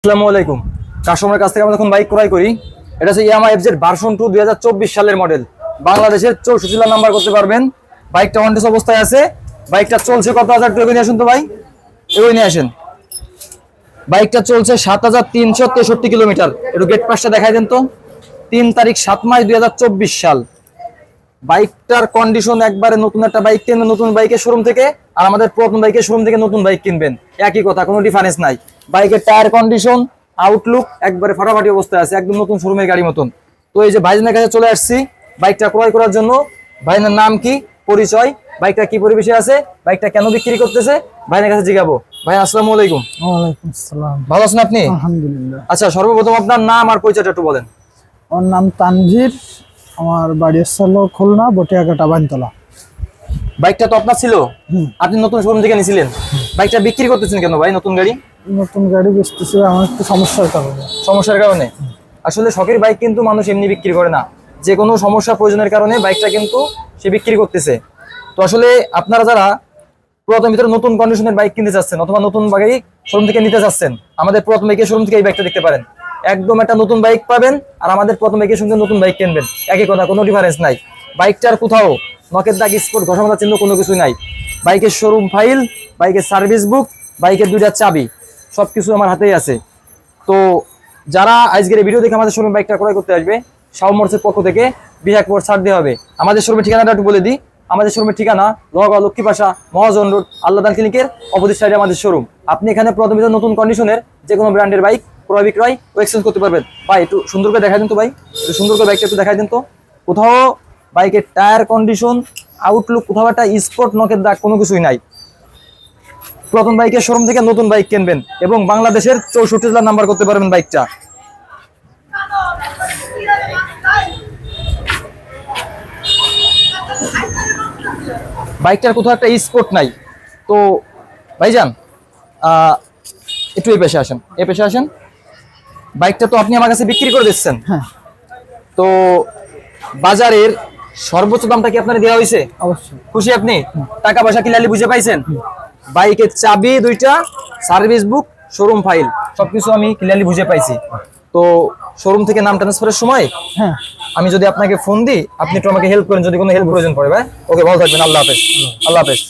আসসালামু আলাইকুম। কাস্টমারের কাছ থেকে আমরা যখন বাইক ক্রয় করি, এটা হচ্ছে ইয়ামাহা এফজেড ভার্সন 2 2024 সালের মডেল। বাংলাদেশের 64 জেলা নাম্বার করতে পারবেন। বাইকটা অন টেস্ট অবস্থায় আছে। বাইকটা চলছে কত হাজার টাকা নিয়ে আসুন তো ভাই, এগোই নিয়ে আসেন। বাইকটা চলছে 7363 কিলোমিটার। একটু গেট পাসটা দেখাই দেন তো। 3 তারিখ 7 মাস 2024 সাল। বাইকটার কন্ডিশন একবারে নতুন। একটা বাইক কিনবেন নতুন বাইকের শোরুম থেকে, আর আমাদের পুরাতন বাইকের শোরুম থেকে নতুন বাইক কিনবেন, একই কথা, কোনো ডিফারেন্স নাই। বাইকের টায়ার কন্ডিশন, আউটলুক একবারে ফাটাফাটি অবস্থায় আছে, একদম নতুন শোরুমের গাড়ি মতন। তো এই যে ভাইজানের কাছে চলে আসছি বাইকটা ক্রয় করার জন্য। ভাইজানের নাম কি, পরিচয়, বাইকটা কি পরিবেশে আছে, বাইকটা কেন বিক্রি করতেছে, ভাইজানের কাছে জিজ্ঞাবো। ভাই আসসালামু আলাইকুম। ওয়ালাইকুম আসসালাম। ভালো আছেন আপনি? আলহামদুলিল্লাহ। আচ্ছা, সর্বপ্রথম আপনার নাম আর পরিচয়টা একটু বলেন। আমার নাম তানভীর, আমার বাড়ি হলো খুলনা বটিয়াঘাটা বাইনতলা। বাইকটা তো আপনার ছিল, আপনি নতুন শোরুম থেকে নিয়েছিলেন। বাইকটা বিক্রি করতেছেন কেন ভাই? নতুন গাড়ি নতুন গাড়ি বেচতেছি আমার একটু সমস্যার কারণে। সমস্যার কারণে? আসলে শখের বাইক কিন্তু মানুষ এমনি বিক্রি করে না, যে কোনো সমস্যা প্রয়োজনের কারণে বাইকটা কিন্তু সে বিক্রি করতেছে। তো আসলে আপনারা যারা পুরাতন ভিতরে নতুন কন্ডিশনের বাইক কিনতে চাচ্ছেন অথবা নতুন বাইক শোরুম থেকে নিতে চাচ্ছেন, আমাদের পুরাতন বাইকের শোরুম থেকে এই বাইকটা দেখতে পারেন। একদম একটা নতুন বাইক পাবেন, আর আমাদের পুরাতন বাইকের সঙ্গে নতুন বাইক কিনবেন, একই কথা, কোনো ডিফারেন্স নাই। বাইকটার কোথাও নকের দাগ, স্পট, ঘষা চিহ্ন কোনো কিছু নাই। বাইকের শোরুম ফাইল, বাইকের সার্ভিস বুক, বাইকের 2টা চাবি, সবকিছু আমার হাতেই আছে। তো যারা আজকের এই ভিডিও দেখে আমাদের শোরুমে বাইকটা ক্রয় করতে আসবে, শাও মোটরসের পক্ষ থেকে 20% ছাড় দেওয়া হবে। আমাদের শোরুমের ঠিকানাটা একটু বলে দিই। আমাদের শোরুমের ঠিকানা লোহাগড়া লক্ষ্মীপাশা মহাজন রোড, আল্লাহদান ক্লিনিকের অপোজিট সাইডে আমাদের শোরুম। আপনি এখানে প্রথমে নতুন কন্ডিশনের যে কোনো ব্র্যান্ডের বাইক ক্রয় বিক্রয় ও এক্সচেঞ্জ করতে পারবেন। ভাই একটু সুন্দর করে দেখাই দেন তো, ভাই একটু সুন্দর করে বাইকটা একটু দেখাই দেন তো। কোথাও বাইকের টায়ার কন্ডিশন, আউটলুক, কোথাও একটা স্পট, নকের দাগ কোনো কিছুই নাই। পুরাতন বাইকের শোরুম থেকে নতুন বাইক কিনবেন এবং বাংলাদেশের 64 জেলা নাম্বার করতে পারবেন বাইকটা। বাইকটার কোথাও একটা স্পট নাই। তো ভাইজান একটু এই পেশে আসেন, এই পেশে আসেন। বাইকটা তো আপনি আমার কাছে বিক্রি করে দিচ্ছেন, হ্যাঁ তো বাজারের সর্বোচ্চ দামটা কি আপনার দেওয়া হয়েছে? অবশ্যই। খুশি আপনি? টাকা পয়সা ক্লিয়ারলি বুঝে পাইছেন? বাইকের চাবি 2টা, সার্ভিস বুক, শোরুম ফাইল, সবকিছু আমি ক্লিয়ারলি বুঝে পাইছি। তো শোরুম থেকে নাম ট্রান্সফারের সময় হ্যাঁ, আমি যদি আপনাকে ফোন দিই, আপনি একটু আমাকে হেল্প করেন যদি কোনো হেল্প প্রয়োজন পড়ে। ভাই ওকে, ভালো থাকবেন, আল্লাহ হাফেজ। আল্লাহ হাফেজ।